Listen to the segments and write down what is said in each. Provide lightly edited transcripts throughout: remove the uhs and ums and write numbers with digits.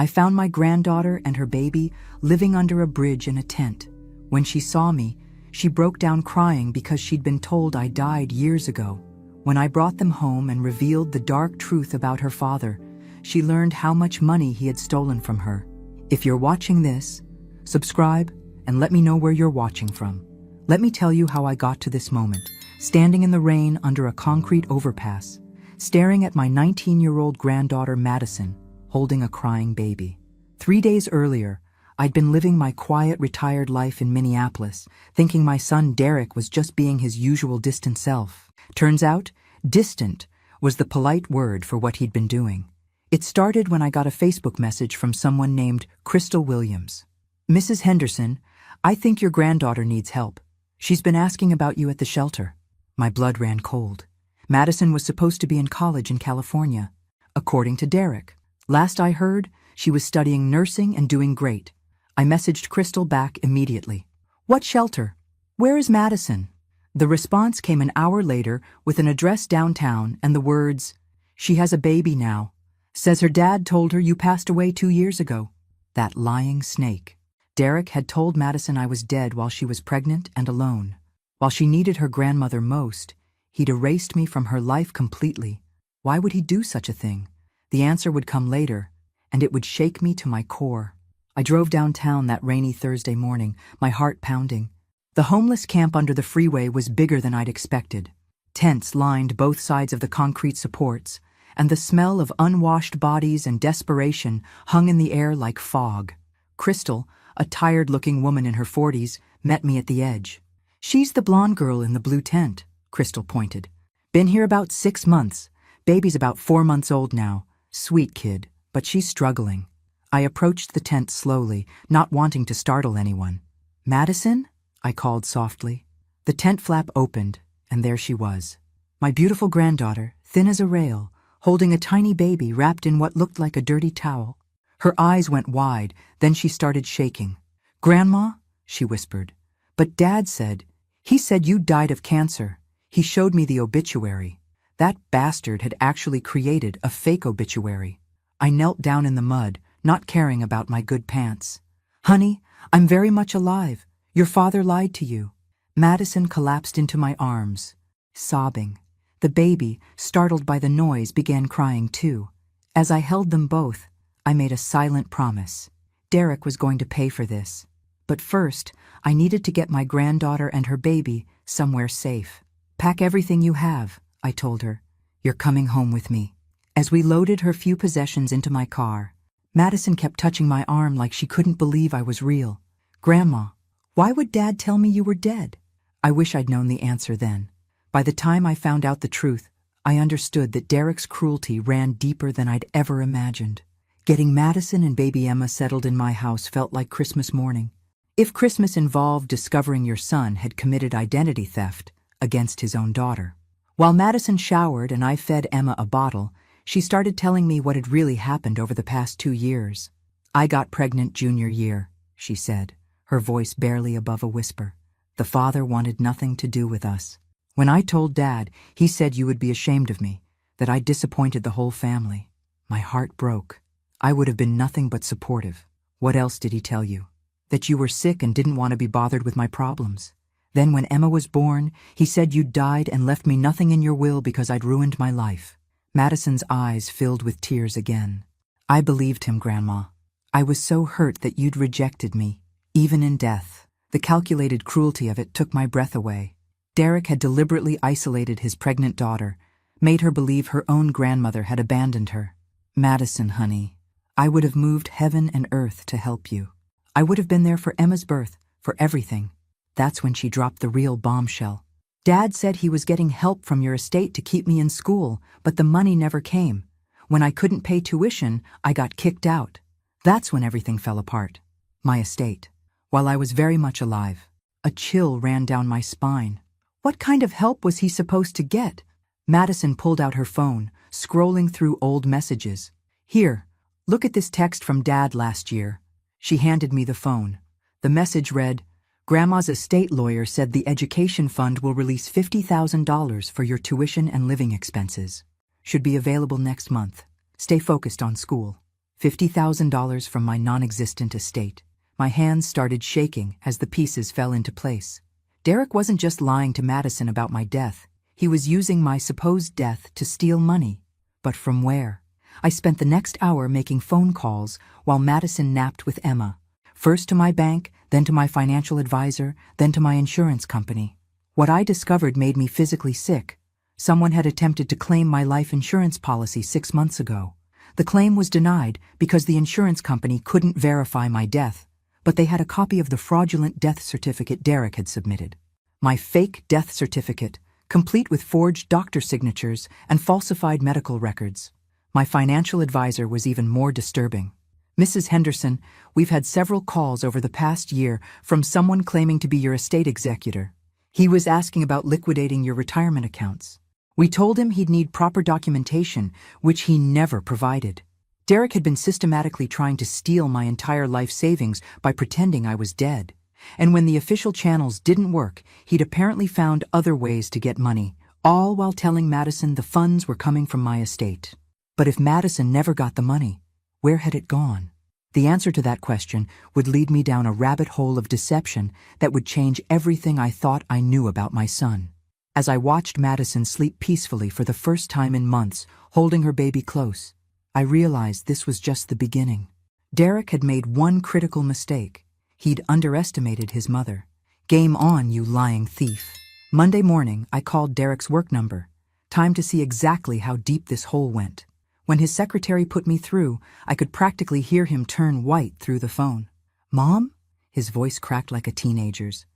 I found my granddaughter and her baby living under a bridge in a tent. When she saw me, she broke down crying because she'd been told I died years ago. When I brought them home and revealed the dark truth about her father, she learned how much money he had stolen from her. If you're watching this, subscribe and let me know where you're watching from. Let me tell you how I got to this moment, standing in the rain under a concrete overpass, staring at my 19-year-old granddaughter Madison, holding a crying baby. 3 days earlier, I'd been living my quiet, retired life in Minneapolis, thinking my son Derek was just being his usual distant self. Turns out, distant was the polite word for what he'd been doing. It started when I got a Facebook message from someone named Crystal Williams. "Mrs. Henderson, I think your granddaughter needs help. She's been asking about you at the shelter." My blood ran cold. Madison was supposed to be in college in California, according to Derek. Last I heard, she was studying nursing and doing great. I messaged Crystal back immediately. "What shelter? Where is Madison?" The response came an hour later with an address downtown and the words, "She has a baby now. Says her dad told her you passed away 2 years ago." That lying snake. Derek had told Madison I was dead while she was pregnant and alone. While she needed her grandmother most, he'd erased me from her life completely. Why would he do such a thing? The answer would come later, and it would shake me to my core. I drove downtown that rainy Thursday morning, my heart pounding. The homeless camp under the freeway was bigger than I'd expected. Tents lined both sides of the concrete supports, and the smell of unwashed bodies and desperation hung in the air like fog. Crystal, a tired-looking woman in her 40s, met me at the edge. "She's the blonde girl in the blue tent," Crystal pointed. "Been here about 6 months. Baby's about 4 months old now. Sweet kid, but she's struggling." I approached the tent slowly, not wanting to startle anyone. "Madison?" I called softly. The tent flap opened, and there she was. My beautiful granddaughter, thin as a rail, holding a tiny baby wrapped in what looked like a dirty towel. Her eyes went wide, then she started shaking. "Grandma?" she whispered. "But Dad said, he said you died of cancer. He showed me the obituary." That bastard had actually created a fake obituary. I knelt down in the mud, not caring about my good pants. "Honey, I'm very much alive. Your father lied to you." Madison collapsed into my arms, sobbing. The baby, startled by the noise, began crying too. As I held them both, I made a silent promise. Derek was going to pay for this. But first, I needed to get my granddaughter and her baby somewhere safe. "Pack everything you have," I told her. "You're coming home with me." As we loaded her few possessions into my car, Madison kept touching my arm like she couldn't believe I was real. "Grandma, why would Dad tell me you were dead?" I wish I'd known the answer then. By the time I found out the truth, I understood that Derek's cruelty ran deeper than I'd ever imagined. Getting Madison and baby Emma settled in my house felt like Christmas morning. If Christmas involved discovering your son had committed identity theft against his own daughter. While Madison showered and I fed Emma a bottle, she started telling me what had really happened over the past 2 years. "I got pregnant junior year," she said, her voice barely above a whisper. "The father wanted nothing to do with us. When I told Dad, he said you would be ashamed of me, that I disappointed the whole family." My heart broke. I would have been nothing but supportive. "What else did he tell you?" "That you were sick and didn't want to be bothered with my problems. Then when Emma was born, he said you'd died and left me nothing in your will because I'd ruined my life." Madison's eyes filled with tears again. "I believed him, Grandma. I was so hurt that you'd rejected me, even in death." The calculated cruelty of it took my breath away. Derek had deliberately isolated his pregnant daughter, made her believe her own grandmother had abandoned her. "Madison, honey, I would have moved heaven and earth to help you. I would have been there for Emma's birth, for everything." That's when she dropped the real bombshell. "Dad said he was getting help from your estate to keep me in school, but the money never came. When I couldn't pay tuition, I got kicked out. That's when everything fell apart. My estate. While I was very much alive. A chill ran down my spine. What kind of help was he supposed to get?" Madison pulled out her phone, scrolling through old messages. "Here, look at this text from Dad last year." She handed me the phone. The message read, "Grandma's estate lawyer said the education fund will release $50,000 for your tuition and living expenses. Should be available next month. Stay focused on school. $50,000 from my non-existent estate. My hands started shaking as the pieces fell into place. Derek wasn't just lying to Madison about my death. He was using my supposed death to steal money. But from where? I spent the next hour making phone calls while Madison napped with Emma. First to my bank, then to my financial advisor, then to my insurance company. What I discovered made me physically sick. Someone had attempted to claim my life insurance policy 6 months ago. The claim was denied because the insurance company couldn't verify my death, but they had a copy of the fraudulent death certificate Derek had submitted. My fake death certificate, complete with forged doctor signatures and falsified medical records. My financial advisor was even more disturbing. Mrs. Henderson, we've had several calls over the past year from someone claiming to be your estate executor. He was asking about liquidating your retirement accounts. We told him he'd need proper documentation, which he never provided. Derek had been systematically trying to steal my entire life savings by pretending I was dead. And when the official channels didn't work, he'd apparently found other ways to get money, all while telling Madison the funds were coming from my estate. But if Madison never got the money, where had it gone? The answer to that question would lead me down a rabbit hole of deception that would change everything I thought I knew about my son. As I watched Madison sleep peacefully for the first time in months, holding her baby close, I realized this was just the beginning. Derek had made one critical mistake. He'd underestimated his mother. Game on, you lying thief. Monday morning, I called Derek's work number. Time to see exactly how deep this hole went. When his secretary put me through, I could practically hear him turn white through the phone. Mom? His voice cracked like a teenager's.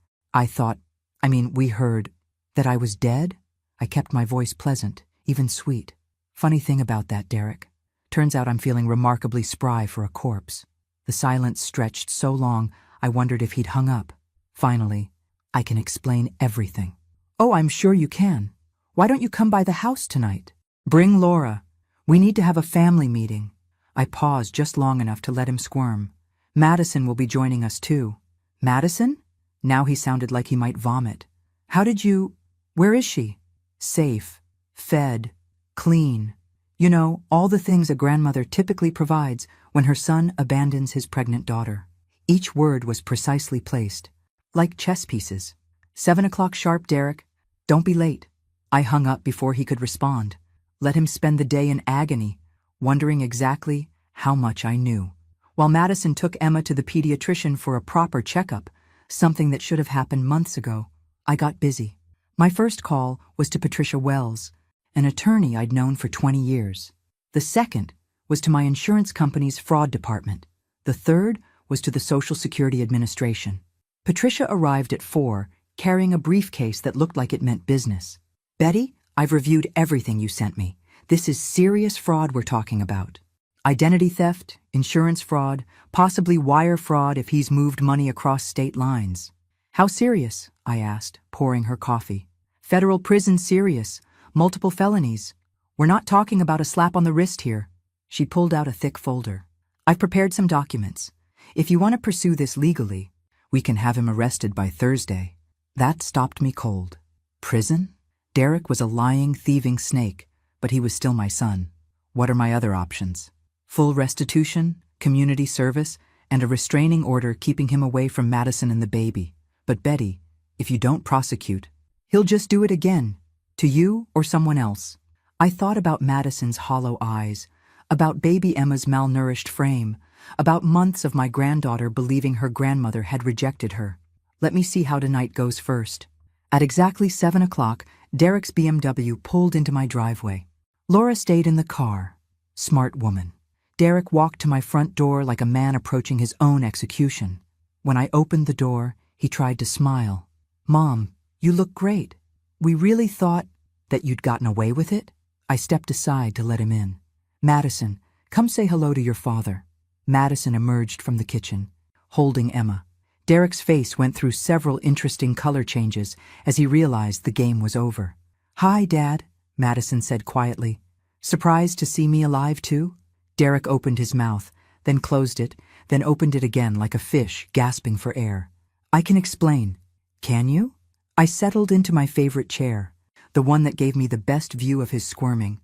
We heard that I was dead? I kept my voice pleasant, even sweet. Funny thing about that, Derek. Turns out I'm feeling remarkably spry for a corpse. The silence stretched so long, I wondered if he'd hung up. Finally, I can explain everything. Oh, I'm sure you can. Why don't you come by the house tonight? Bring Laura. We need to have a family meeting. I paused just long enough to let him squirm. Madison will be joining us too. Madison? Now he sounded like he might vomit. Where is she? Safe, fed, clean. You know, all the things a grandmother typically provides when her son abandons his pregnant daughter. Each word was precisely placed, like chess pieces. 7 o'clock sharp, Derek. Don't be late. I hung up before he could respond. Let him spend the day in agony, wondering exactly how much I knew. While Madison took Emma to the pediatrician for a proper checkup, something that should have happened months ago, I got busy. My first call was to Patricia Wells, an attorney I'd known for 20 years. The second was to my insurance company's fraud department. The third was to the Social Security Administration. Patricia arrived at 4, carrying a briefcase that looked like it meant business. Betty, I've reviewed everything you sent me. This is serious fraud we're talking about. Identity theft, insurance fraud, possibly wire fraud if he's moved money across state lines. How serious? I asked, pouring her coffee. Federal prison serious. Multiple felonies. We're not talking about a slap on the wrist here. She pulled out a thick folder. I've prepared some documents. If you want to pursue this legally, we can have him arrested by Thursday. That stopped me cold. Prison? Derek was a lying, thieving snake, but he was still my son. What are my other options? Full restitution, community service, and a restraining order keeping him away from Madison and the baby. But Betty, if you don't prosecute, he'll just do it again, to you or someone else. I thought about Madison's hollow eyes, about baby Emma's malnourished frame, about months of my granddaughter believing her grandmother had rejected her. Let me see how tonight goes first. At exactly 7 o'clock, Derek's BMW pulled into my driveway. Laura stayed in the car. Smart woman. Derek walked to my front door like a man approaching his own execution. When I opened the door, he tried to smile. Mom, you look great. We really thought that you'd gotten away with it? I stepped aside to let him in. Madison, come say hello to your father. Madison emerged from the kitchen, holding Emma. Derek's face went through several interesting color changes as he realized the game was over. Hi, Dad, Madison said quietly. Surprised to see me alive too? Derek opened his mouth, then closed it, then opened it again like a fish gasping for air. I can explain. Can you? I settled into my favorite chair, the one that gave me the best view of his squirming.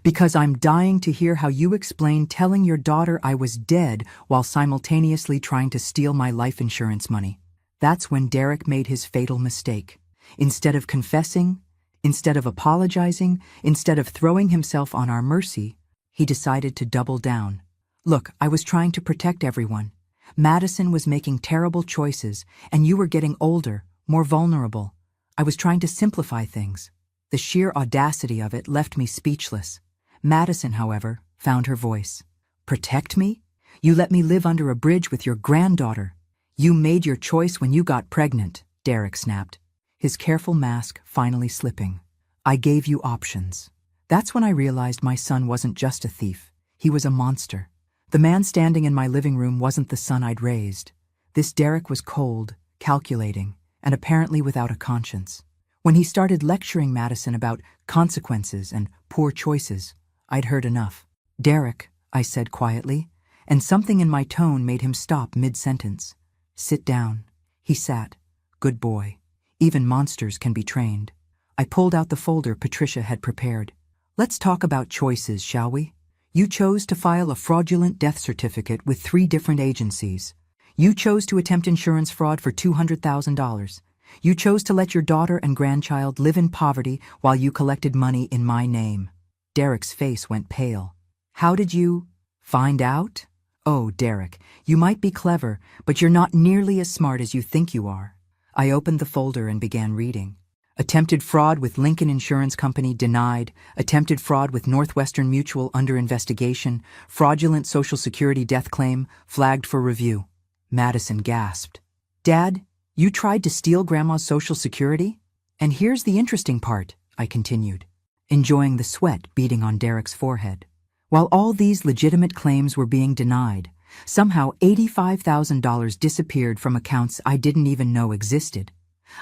Because I'm dying to hear how you explain telling your daughter I was dead while simultaneously trying to steal my life insurance money. That's when Derek made his fatal mistake. Instead of confessing, instead of apologizing, instead of throwing himself on our mercy, he decided to double down. Look, I was trying to protect everyone. Madison was making terrible choices, and you were getting older, more vulnerable. I was trying to simplify things. The sheer audacity of it left me speechless. Madison, however, found her voice. Protect me? You let me live under a bridge with your granddaughter. You made your choice when you got pregnant, Derek snapped, his careful mask finally slipping. I gave you options. That's when I realized my son wasn't just a thief. He was a monster. The man standing in my living room wasn't the son I'd raised. This Derek was cold, calculating, and apparently without a conscience. When he started lecturing Madison about consequences and poor choices, I'd heard enough. Derek, I said quietly, and something in my tone made him stop mid-sentence. Sit down. He sat. Good boy. Even monsters can be trained. I pulled out the folder Patricia had prepared. Let's talk about choices, shall we? You chose to file a fraudulent death certificate with 3 different agencies. You chose to attempt insurance fraud for $200,000. You chose to let your daughter and grandchild live in poverty while you collected money in my name. Derek's face went pale. How did you find out? Oh, Derek, you might be clever, but you're not nearly as smart as you think you are. I opened the folder and began reading. Attempted fraud with Lincoln Insurance Company denied. Attempted fraud with Northwestern Mutual under investigation. Fraudulent Social Security death claim flagged for review. Madison gasped. Dad, you tried to steal Grandma's Social Security? And here's the interesting part, I continued, enjoying the sweat beading on Derek's forehead. While all these legitimate claims were being denied, somehow $85,000 disappeared from accounts I didn't even know existed.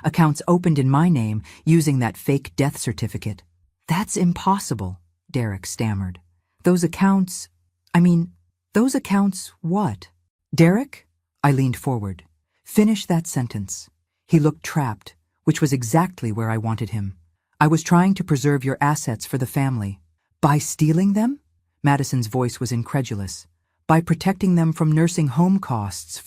Accounts opened in my name using that fake death certificate. That's impossible, Derek stammered. Those accounts what? Derek? I leaned forward. Finish that sentence. He looked trapped, which was exactly where I wanted him. I was trying to preserve your assets for the family. By stealing them? Madison's voice was incredulous. By protecting them from nursing home costs,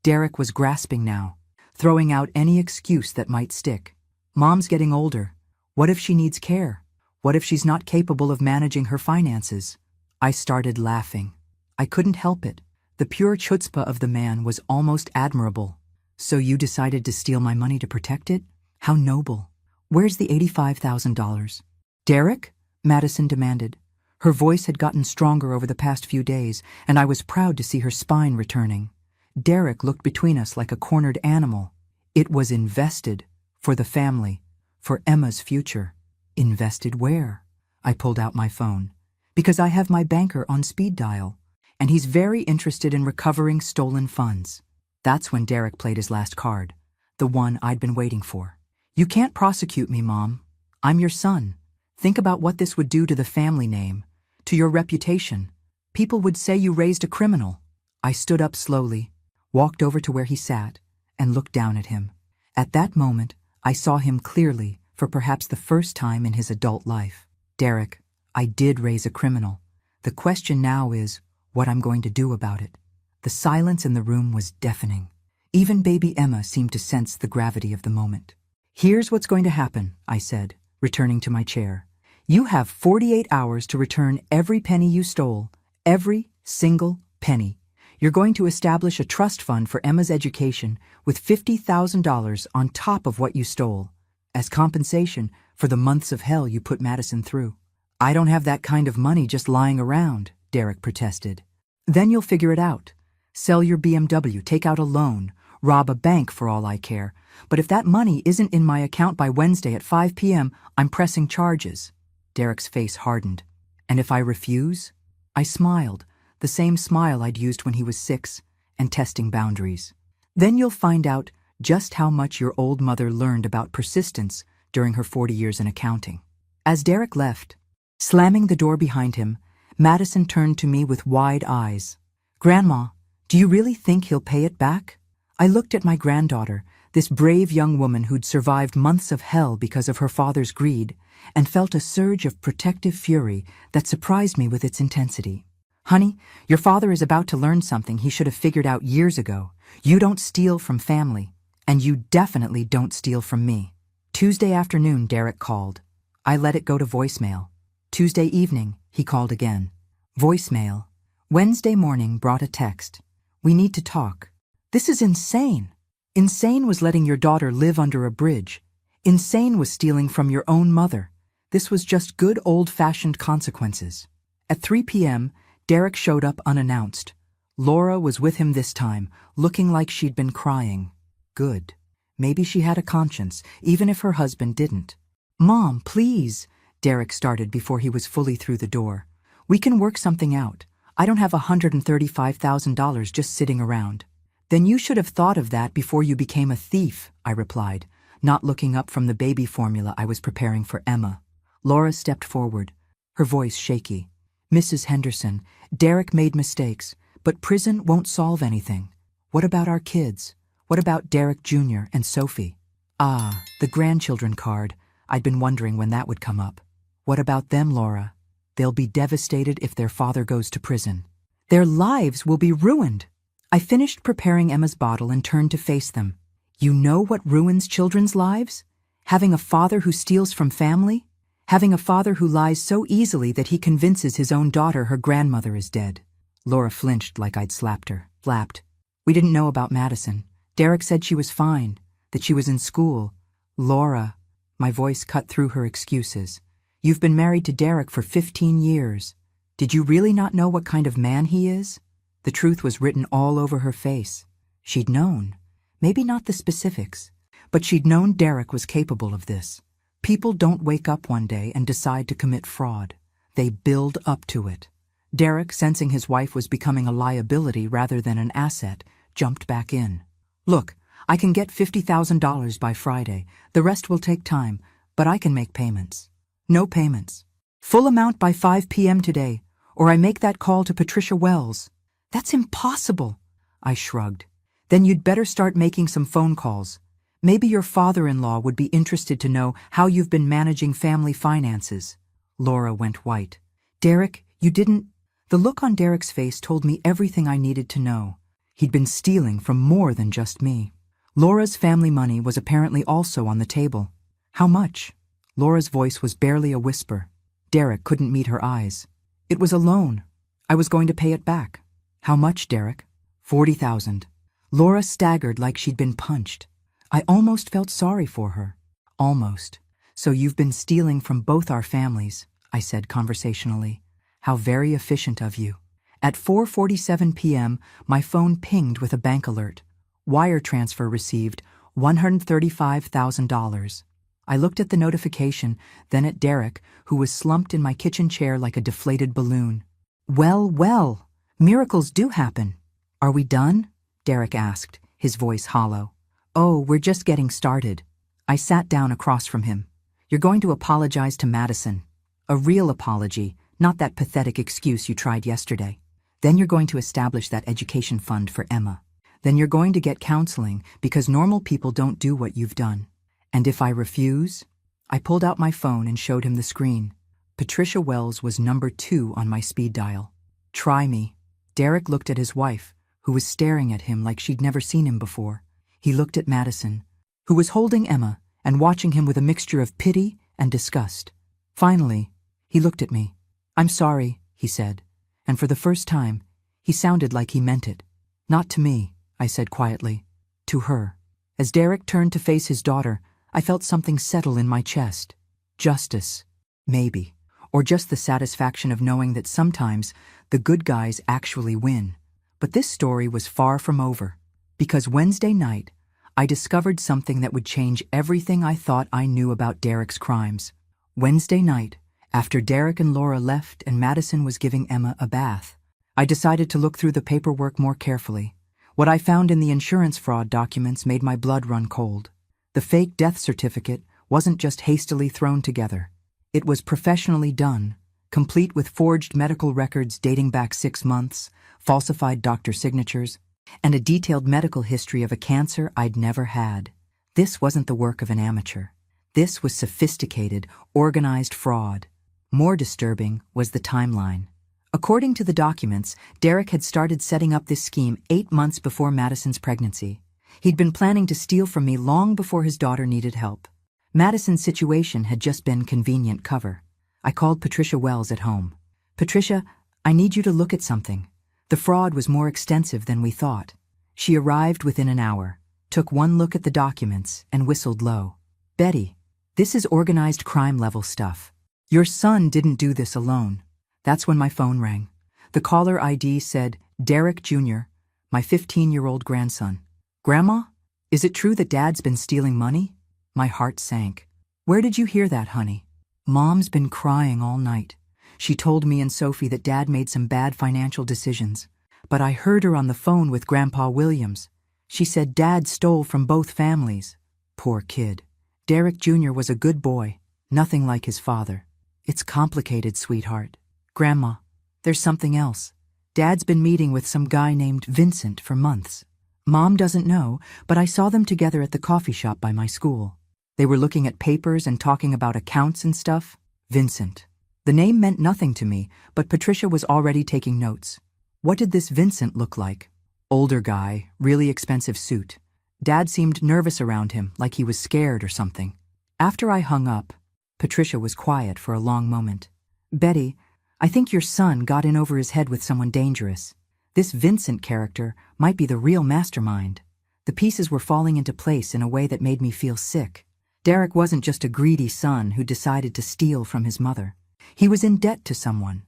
Derek was grasping now, throwing out any excuse that might stick. Mom's getting older. What if she needs care? What if she's not capable of managing her finances? I started laughing. I couldn't help it. The pure chutzpah of the man was almost admirable. So you decided to steal my money to protect it? How noble. Where's the $85,000? Derek? Madison demanded. Her voice had gotten stronger over the past few days, and I was proud to see her spine returning. Derek looked between us like a cornered animal. It was invested. For the family. For Emma's future. Invested where? I pulled out my phone. Because I have my banker on speed dial, and he's very interested in recovering stolen funds. That's when Derek played his last card, the one I'd been waiting for. You can't prosecute me, Mom. I'm your son. Think about what this would do to the family name, to your reputation. People would say you raised a criminal. I stood up slowly, walked over to where he sat, and looked down at him. At that moment, I saw him clearly for perhaps the first time in his adult life. Derek, I did raise a criminal. The question now is what I'm going to do about it. The silence in the room was deafening. Even baby Emma seemed to sense the gravity of the moment. Here's what's going to happen, I said, returning to my chair. You have 48 hours to return every penny you stole, every single penny. You're going to establish a trust fund for Emma's education with $50,000 on top of what you stole, as compensation for the months of hell you put Madison through. I don't have that kind of money just lying around, Derek protested. Then you'll figure it out. Sell your BMW, take out a loan, rob a bank for all I care. But if that money isn't in my account by Wednesday at 5 p.m., I'm pressing charges. Derek's face hardened. And if I refuse? I smiled, the same smile I'd used when he was 6 and testing boundaries. Then you'll find out just how much your old mother learned about persistence during her 40 years in accounting. As Derek left, slamming the door behind him, Madison turned to me with wide eyes. Grandma, do you really think he'll pay it back? I looked at my granddaughter, this brave young woman who'd survived months of hell because of her father's greed, and felt a surge of protective fury that surprised me with its intensity. Honey, your father is about to learn something he should have figured out years ago. You don't steal from family, and you definitely don't steal from me. Tuesday afternoon, Derek called. I let it go to voicemail. Tuesday evening, he called again. Voicemail. Wednesday morning brought a text. We need to talk. This is insane. Insane was letting your daughter live under a bridge. Insane was stealing from your own mother. This was just good old-fashioned consequences. At 3 p.m., Derek showed up unannounced. Laura was with him this time, looking like she'd been crying. Good. Maybe she had a conscience, even if her husband didn't. Mom, please, Derek started before he was fully through the door. We can work something out. I don't have $135,000 just sitting around. Then you should have thought of that before you became a thief, I replied, not looking up from the baby formula I was preparing for Emma. Laura stepped forward, her voice shaky. Mrs. Henderson, Derek made mistakes, but prison won't solve anything. What about our kids? What about Derek Jr. and Sophie? Ah, the grandchildren card. I'd been wondering when that would come up. What about them, Laura? They'll be devastated if their father goes to prison. Their lives will be ruined. I finished preparing Emma's bottle and turned to face them. You know what ruins children's lives? Having a father who steals from family? Having a father who lies so easily that he convinces his own daughter her grandmother is dead. Laura flinched like I'd slapped her. Flapped. We didn't know about Madison. Derek said she was fine, that she was in school. Laura, my voice cut through her excuses. You've been married to Derek for 15 years. Did you really not know what kind of man he is? The truth was written all over her face. She'd known. Maybe not the specifics, but she'd known Derek was capable of this. People don't wake up one day and decide to commit fraud. They build up to it. Derek, sensing his wife was becoming a liability rather than an asset, jumped back in. Look, I can get $50,000 by Friday. The rest will take time, but I can make payments. No payments. Full amount by 5 p.m. today, or I make that call to Patricia Wells. That's impossible. I shrugged. Then you'd better start making some phone calls. Maybe your father-in-law would be interested to know how you've been managing family finances. Laura went white. Derek, you didn't... The look on Derek's face told me everything I needed to know. He'd been stealing from more than just me. Laura's family money was apparently also on the table. How much? Laura's voice was barely a whisper. Derek couldn't meet her eyes. It was a loan. I was going to pay it back. How much, Derek? $40,000. Laura staggered like she'd been punched. I almost felt sorry for her. Almost. So you've been stealing from both our families, I said conversationally. How very efficient of you. At 4:47 p.m., my phone pinged with a bank alert. Wire transfer received, $135,000. I looked at the notification, then at Derek, who was slumped in my kitchen chair like a deflated balloon. Well, well, miracles do happen. Are we done? Derek asked, his voice hollow. Oh, we're just getting started. I sat down across from him. You're going to apologize to Madison. A real apology, not that pathetic excuse you tried yesterday. Then you're going to establish that education fund for Emma. Then you're going to get counseling because normal people don't do what you've done. And if I refuse? I pulled out my phone and showed him the screen. Patricia Wells was number 2 on my speed dial. Try me. Derek looked at his wife, who was staring at him like she'd never seen him before. He looked at Madison, who was holding Emma and watching him with a mixture of pity and disgust. Finally, he looked at me. I'm sorry, he said, and for the first time, he sounded like he meant it. Not to me, I said quietly. To her. As Derek turned to face his daughter, I felt something settle in my chest. Justice. Maybe. Or just the satisfaction of knowing that sometimes the good guys actually win. But this story was far from over. Because Wednesday night, I discovered something that would change everything I thought I knew about Derek's crimes. Wednesday night, after Derek and Laura left and Madison was giving Emma a bath, I decided to look through the paperwork more carefully. What I found in the insurance fraud documents made my blood run cold. The fake death certificate wasn't just hastily thrown together. It was professionally done, complete with forged medical records dating back 6 months, falsified doctor signatures, and a detailed medical history of a cancer I'd never had. This wasn't the work of an amateur. This was sophisticated, organized fraud. More disturbing was the timeline. According to the documents, Derek had started setting up this scheme 8 months before Madison's pregnancy. He'd been planning to steal from me long before his daughter needed help. Madison's situation had just been convenient cover. I called Patricia Wells at home. "Patricia, I need you to look at something. The fraud was more extensive than we thought." She arrived within an hour, took one look at the documents, and whistled low. "Betty, this is organized crime level stuff. Your son didn't do this alone." That's when my phone rang. The caller ID said, "Derek Jr., my 15-year-old grandson." "Grandma, is it true that Dad's been stealing money?" My heart sank. "Where did you hear that, honey?" "Mom's been crying all night. She told me and Sophie that Dad made some bad financial decisions. But I heard her on the phone with Grandpa Williams. She said Dad stole from both families." Poor kid. Derek Jr. was a good boy, nothing like his father. "It's complicated, sweetheart." "Grandma, there's something else. Dad's been meeting with some guy named Vincent for months. Mom doesn't know, but I saw them together at the coffee shop by my school. They were looking at papers and talking about accounts and stuff." Vincent. The name meant nothing to me, but Patricia was already taking notes. "What did this Vincent look like?" "Older guy, really expensive suit. Dad seemed nervous around him, like he was scared or something." After I hung up, Patricia was quiet for a long moment. "Betty, I think your son got in over his head with someone dangerous. This Vincent character might be the real mastermind." The pieces were falling into place in a way that made me feel sick. Derek wasn't just a greedy son who decided to steal from his mother. He was in debt to someone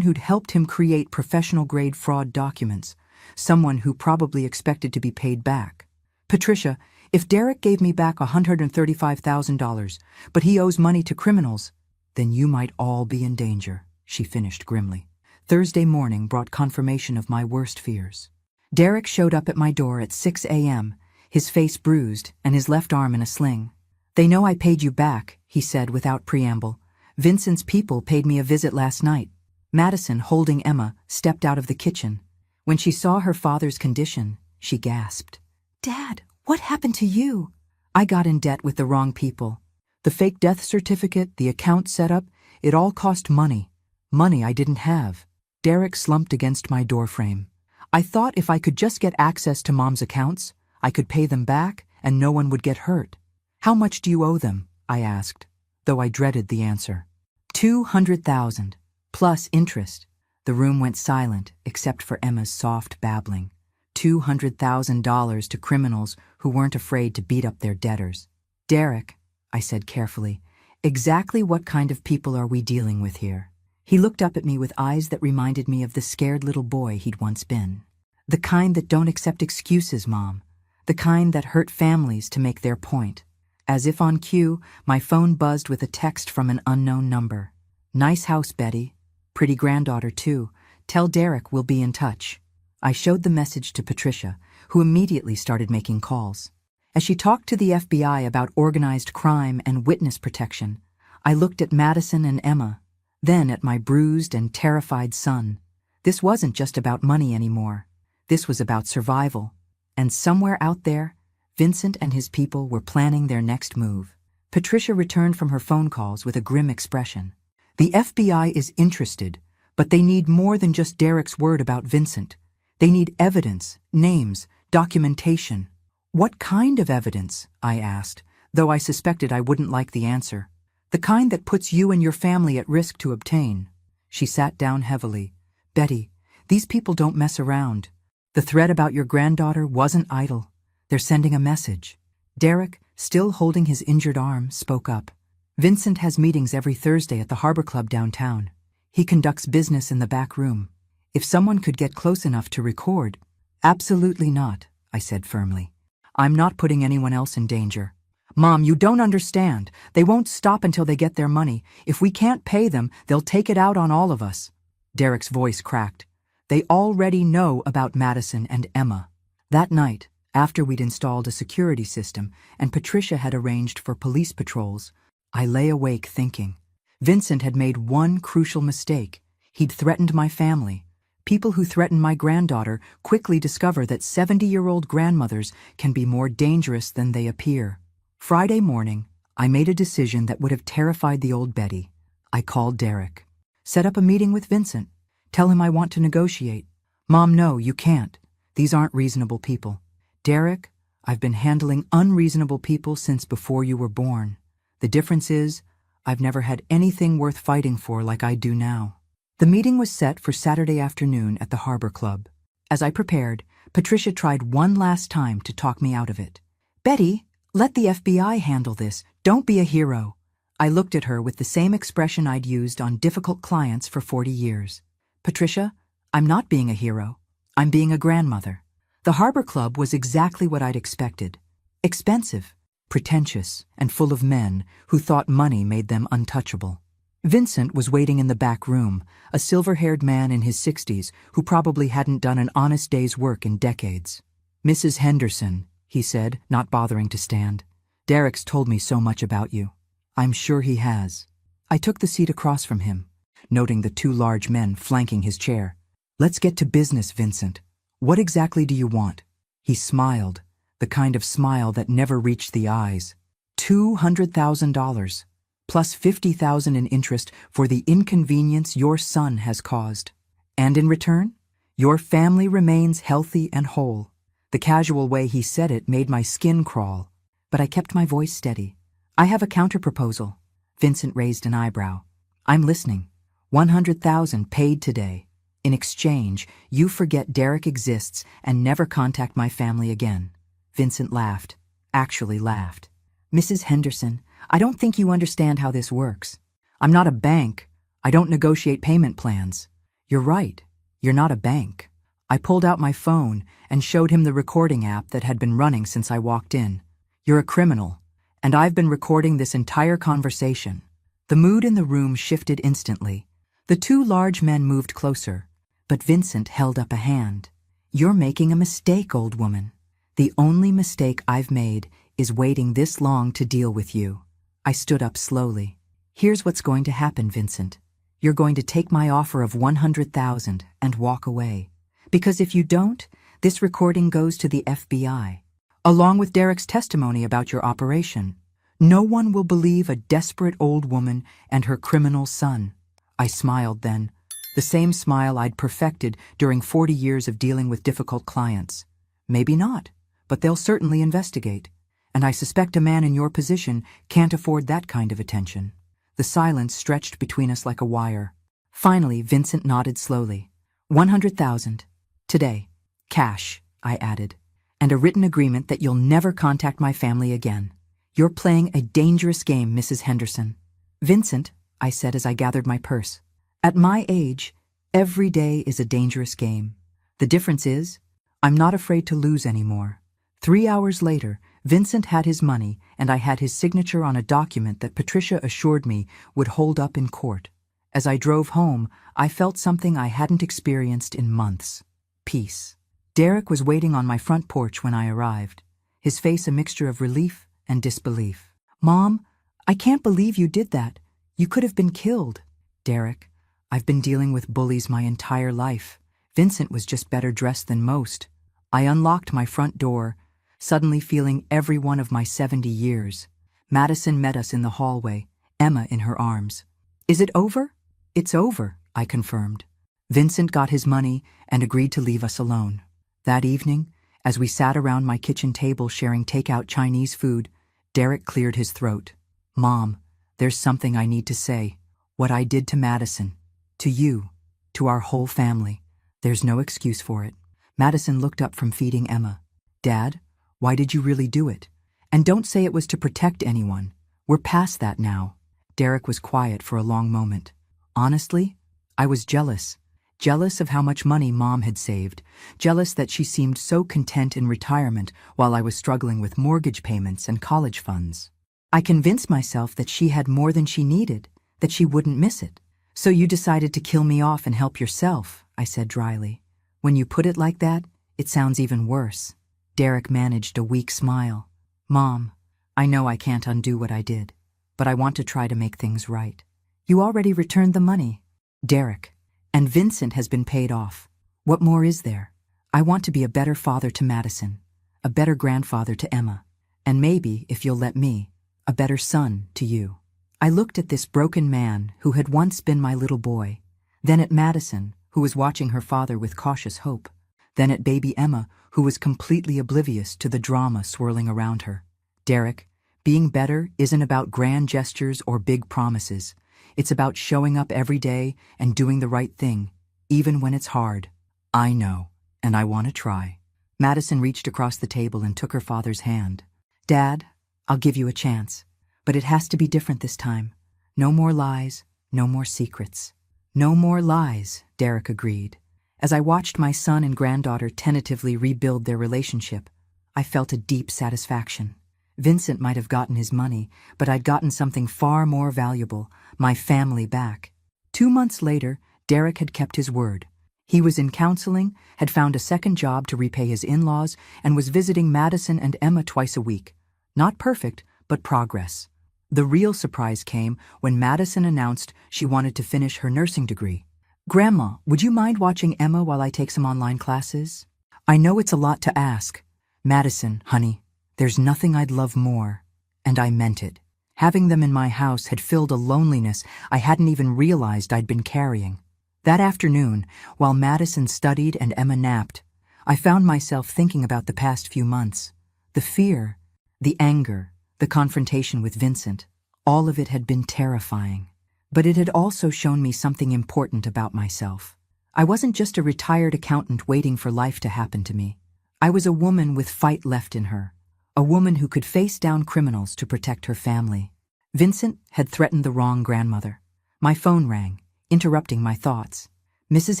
who'd helped him create professional-grade fraud documents, someone who probably expected to be paid back. "Patricia, if Derek gave me back $135,000, but he owes money to criminals, then you might all be in danger," she finished grimly. Thursday morning brought confirmation of my worst fears. Derek showed up at my door at 6 a.m., his face bruised and his left arm in a sling. "They know I paid you back," he said without preamble. "Vincent's people paid me a visit last night." Madison, holding Emma, stepped out of the kitchen. When she saw her father's condition, she gasped. "Dad, what happened to you?" "I got in debt with the wrong people. The fake death certificate, the account setup, it all cost money. Money I didn't have." Derek slumped against my doorframe. "I thought if I could just get access to Mom's accounts, I could pay them back and no one would get hurt." "How much do you owe them?" I asked, though I dreaded the answer. $200,000, plus interest." The room went silent, except for Emma's soft babbling. $200,000 to criminals who weren't afraid to beat up their debtors. "Derek," I said carefully, "exactly what kind of people are we dealing with here?" He looked up at me with eyes that reminded me of the scared little boy he'd once been. "The kind that don't accept excuses, Mom. The kind that hurt families to make their point." As if on cue, my phone buzzed with a text from an unknown number. "Nice house, Betty. Pretty granddaughter, too. Tell Derek we'll be in touch." I showed the message to Patricia, who immediately started making calls. As she talked to the FBI about organized crime and witness protection, I looked at Madison and Emma, then at my bruised and terrified son. This wasn't just about money anymore. This was about survival. And somewhere out there, Vincent and his people were planning their next move. Patricia returned from her phone calls with a grim expression. "The FBI is interested, but they need more than just Derek's word about Vincent. They need evidence, names, documentation." "What kind of evidence?" I asked, though I suspected I wouldn't like the answer. "The kind that puts you and your family at risk to obtain." She sat down heavily. "Betty, these people don't mess around. The threat about your granddaughter wasn't idle. They're sending a message." Derek, still holding his injured arm, spoke up. "Vincent has meetings every Thursday at the Harbor Club downtown. He conducts business in the back room. If someone could get close enough to record—" "Absolutely not," I said firmly. "I'm not putting anyone else in danger." "Mom, you don't understand. They won't stop until they get their money. If we can't pay them, they'll take it out on all of us." Derek's voice cracked. "They already know about Madison and Emma." That night, after we'd installed a security system and Patricia had arranged for police patrols, I lay awake thinking. Vincent had made one crucial mistake. He'd threatened my family. People who threaten my granddaughter quickly discover that 70-year-old grandmothers can be more dangerous than they appear. Friday morning, I made a decision that would have terrified the old Betty. I called Derek. Set up a meeting with Vincent. Tell him I want to negotiate. Mom, no, you can't. These aren't reasonable people. Derek, I've been handling unreasonable people since before you were born. The difference is, I've never had anything worth fighting for like I do now. The meeting was set for Saturday afternoon at the Harbor Club. As I prepared, Patricia tried one last time to talk me out of it. Betty, let the FBI handle this. Don't be a hero. I looked at her with the same expression I'd used on difficult clients for 40 years. Patricia, I'm not being a hero. I'm being a grandmother. The Harbor Club was exactly what I'd expected. Expensive, pretentious, and full of men who thought money made them untouchable. Vincent was waiting in the back room, a silver-haired man in his 60s who probably hadn't done an honest day's work in decades. Mrs. Henderson, he said, not bothering to stand. Derek's told me so much about you. I'm sure he has. I took the seat across from him, noting the two large men flanking his chair. Let's get to business, Vincent. What exactly do you want? He smiled, the kind of smile that never reached the eyes. $200,000, plus $50,000 in interest for the inconvenience your son has caused. And in return, your family remains healthy and whole. The casual way he said it made my skin crawl, but I kept my voice steady. I have a counterproposal. Vincent raised an eyebrow. I'm listening. $100,000 paid today. In exchange, you forget Derek exists and never contact my family again. Vincent laughed. Actually laughed. Mrs. Henderson, I don't think you understand how this works. I'm not a bank. I don't negotiate payment plans. You're right. You're not a bank. I pulled out my phone and showed him the recording app that had been running since I walked in. You're a criminal, and I've been recording this entire conversation. The mood in the room shifted instantly. The two large men moved closer, but Vincent held up a hand. You're making a mistake, old woman. The only mistake I've made is waiting this long to deal with you. I stood up slowly. Here's what's going to happen, Vincent. You're going to take my offer of $100,000 and walk away. Because if you don't, this recording goes to the FBI, along with Derek's testimony about your operation. No one will believe a desperate old woman and her criminal son. I smiled then, the same smile I'd perfected during 40 years of dealing with difficult clients. Maybe not, but they'll certainly investigate. And I suspect a man in your position can't afford that kind of attention. The silence stretched between us like a wire. Finally, Vincent nodded slowly. $100,000. Today. Cash, I added. And a written agreement that you'll never contact my family again. You're playing a dangerous game, Mrs. Henderson. Vincent, I said as I gathered my purse. At my age, every day is a dangerous game. The difference is, I'm not afraid to lose anymore. 3 hours later, Vincent had his money, and I had his signature on a document that Patricia assured me would hold up in court. As I drove home, I felt something I hadn't experienced in months. Peace. Derek was waiting on my front porch when I arrived, his face a mixture of relief and disbelief. Mom, I can't believe you did that. You could have been killed. Derek, I've been dealing with bullies my entire life. Vincent was just better dressed than most. I unlocked my front door, suddenly feeling every one of my 70 years. Madison met us in the hallway, Emma in her arms. Is it over? It's over, I confirmed. Vincent got his money and agreed to leave us alone. That evening, as we sat around my kitchen table sharing takeout Chinese food, Derek cleared his throat. Mom, there's something I need to say. What I did to Madison, to you, to our whole family. There's no excuse for it. Madison looked up from feeding Emma. Dad, why did you really do it? And don't say it was to protect anyone. We're past that now. Derek was quiet for a long moment. Honestly, I was jealous. Jealous of how much money Mom had saved. Jealous that she seemed so content in retirement while I was struggling with mortgage payments and college funds. I convinced myself that she had more than she needed, that she wouldn't miss it. So you decided to kill me off and help yourself, I said dryly. When you put it like that, it sounds even worse. Derek managed a weak smile. Mom, I know I can't undo what I did, but I want to try to make things right. You already returned the money. Derek, and Vincent has been paid off. What more is there? I want to be a better father to Madison, a better grandfather to Emma, and maybe, if you'll let me, a better son to you. I looked at this broken man who had once been my little boy, then at Madison, who was watching her father with cautious hope, then at baby Emma, who was completely oblivious to the drama swirling around her. Derek, being better isn't about grand gestures or big promises. It's about showing up every day and doing the right thing, even when it's hard. I know, and I want to try. Madison reached across the table and took her father's hand. Dad, I'll give you a chance, but it has to be different this time. No more lies, no more secrets. No more lies, Derek agreed. As I watched my son and granddaughter tentatively rebuild their relationship, I felt a deep satisfaction. Vincent might have gotten his money, but I'd gotten something far more valuable, my family back. 2 months later, Derek had kept his word. He was in counseling, had found a second job to repay his in-laws, and was visiting Madison and Emma twice a week. Not perfect, but progress. The real surprise came when Madison announced she wanted to finish her nursing degree. Grandma, would you mind watching Emma while I take some online classes? I know it's a lot to ask. Madison, honey, there's nothing I'd love more. And I meant it. Having them in my house had filled a loneliness I hadn't even realized I'd been carrying. That afternoon, while Madison studied and Emma napped, I found myself thinking about the past few months. The fear, the anger, the confrontation with Vincent, all of it had been terrifying. But it had also shown me something important about myself. I wasn't just a retired accountant waiting for life to happen to me. I was a woman with fight left in her, a woman who could face down criminals to protect her family. Vincent had threatened the wrong grandmother. My phone rang, interrupting my thoughts. Mrs.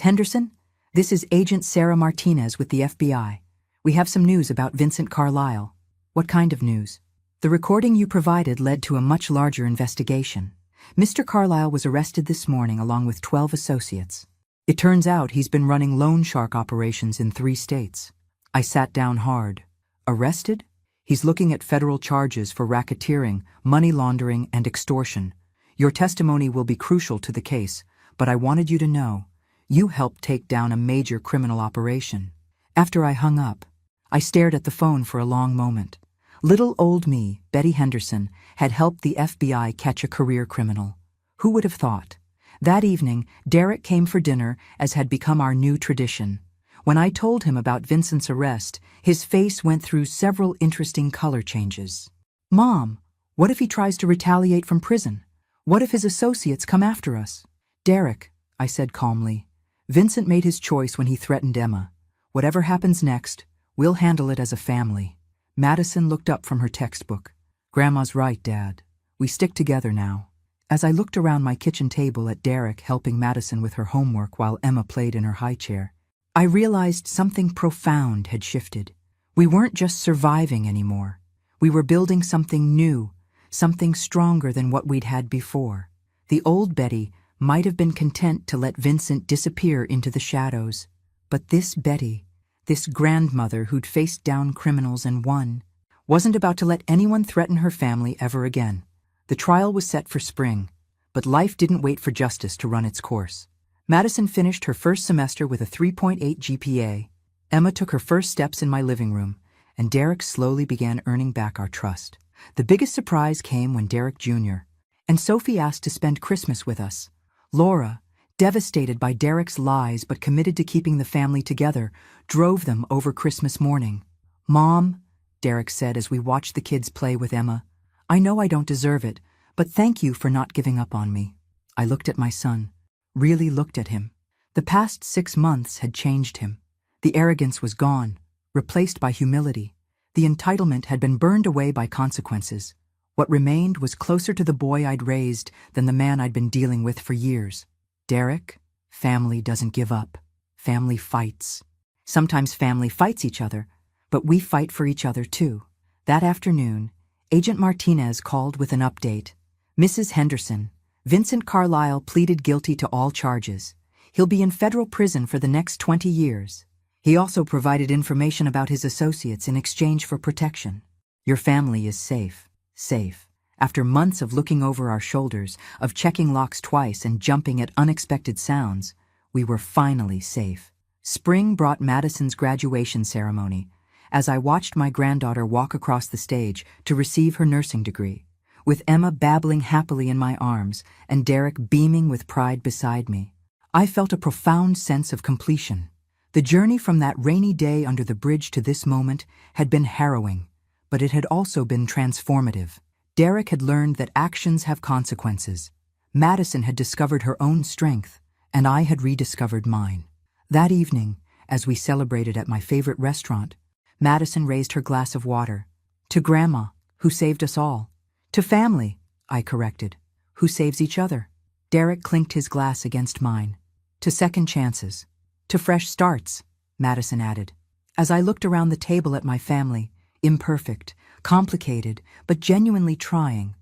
Henderson, this is Agent Sarah Martinez with the FBI. We have some news about Vincent Carlisle. What kind of news? The recording you provided led to a much larger investigation. Mr. Carlisle was arrested this morning along with 12 associates. It turns out he's been running loan shark operations in 3 states. I sat down hard. Arrested? He's looking at federal charges for racketeering, money laundering, and extortion. Your testimony will be crucial to the case, but I wanted you to know, you helped take down a major criminal operation. After I hung up, I stared at the phone for a long moment. Little old me, Betty Henderson, had helped the FBI catch a career criminal. Who would have thought? That evening, Derek came for dinner, as had become our new tradition. When I told him about Vincent's arrest, his face went through several interesting color changes. Mom, what if he tries to retaliate from prison? What if his associates come after us? Derek, I said calmly, Vincent made his choice when he threatened Emma. Whatever happens next, we'll handle it as a family. Madison looked up from her textbook. Grandma's right, Dad. We stick together now. As I looked around my kitchen table at Derek helping Madison with her homework while Emma played in her high chair, I realized something profound had shifted. We weren't just surviving anymore. We were building something new, something stronger than what we'd had before. The old Betty might have been content to let Vincent disappear into the shadows. But this Betty, this grandmother who'd faced down criminals and won, wasn't about to let anyone threaten her family ever again. The trial was set for spring, but life didn't wait for justice to run its course. Madison finished her first semester with a 3.8 GPA. Emma took her first steps in my living room, and Derek slowly began earning back our trust. The biggest surprise came when Derek Jr. and Sophie asked to spend Christmas with us. Laura, devastated by Derek's lies but committed to keeping the family together, drove them over Christmas morning. Mom, Derek said as we watched the kids play with Emma, I know I don't deserve it, but thank you for not giving up on me. I looked at my son, really looked at him. The past 6 months had changed him. The arrogance was gone, replaced by humility. The entitlement had been burned away by consequences. What remained was closer to the boy I'd raised than the man I'd been dealing with for years. Derek, family doesn't give up. Family fights. Sometimes family fights each other, but we fight for each other too. That afternoon, Agent Martinez called with an update. Mrs. Henderson, Vincent Carlisle pleaded guilty to all charges. He'll be in federal prison for the next 20 years. He also provided information about his associates in exchange for protection. Your family is safe. Safe. After months of looking over our shoulders, of checking locks twice and jumping at unexpected sounds, we were finally safe. Spring brought Madison's graduation ceremony, as I watched my granddaughter walk across the stage to receive her nursing degree. with Emma babbling happily in my arms and Derek beaming with pride beside me. I felt a profound sense of completion. The journey from that rainy day under the bridge to this moment had been harrowing, but it had also been transformative. Derek had learned that actions have consequences. Madison had discovered her own strength, and I had rediscovered mine. That evening, as we celebrated at my favorite restaurant, Madison raised her glass of water. To Grandma, who saved us all. To family, I corrected, who saves each other. Derek clinked his glass against mine. To second chances. To fresh starts, Madison added. As I looked around the table at my family, imperfect, complicated, but genuinely trying,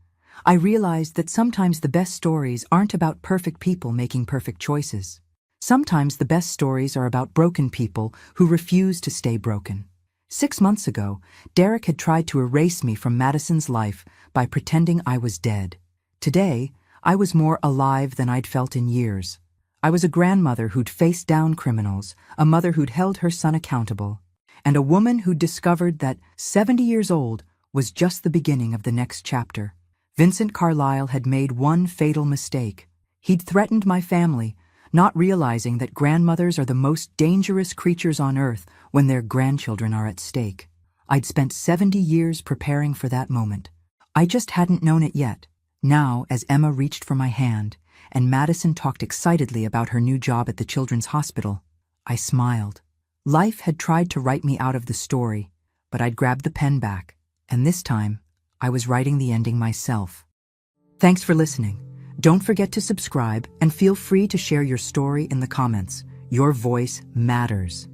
I realized that sometimes the best stories aren't about perfect people making perfect choices. Sometimes the best stories are about broken people who refuse to stay broken. 6 months ago, Derek had tried to erase me from Madison's life by pretending I was dead. Today, I was more alive than I'd felt in years. I was a grandmother who'd faced down criminals, a mother who'd held her son accountable, and a woman who'd discovered that 70 years old was just the beginning of the next chapter. Vincent Carlisle had made one fatal mistake. He'd threatened my family, not realizing that grandmothers are the most dangerous creatures on earth when their grandchildren are at stake. I'd spent 70 years preparing for that moment. I just hadn't known it yet. Now, as Emma reached for my hand, and Madison talked excitedly about her new job at the Children's Hospital, I smiled. Life had tried to write me out of the story, but I'd grabbed the pen back, and this time, I was writing the ending myself. Thanks for listening. Don't forget to subscribe and feel free to share your story in the comments. Your voice matters.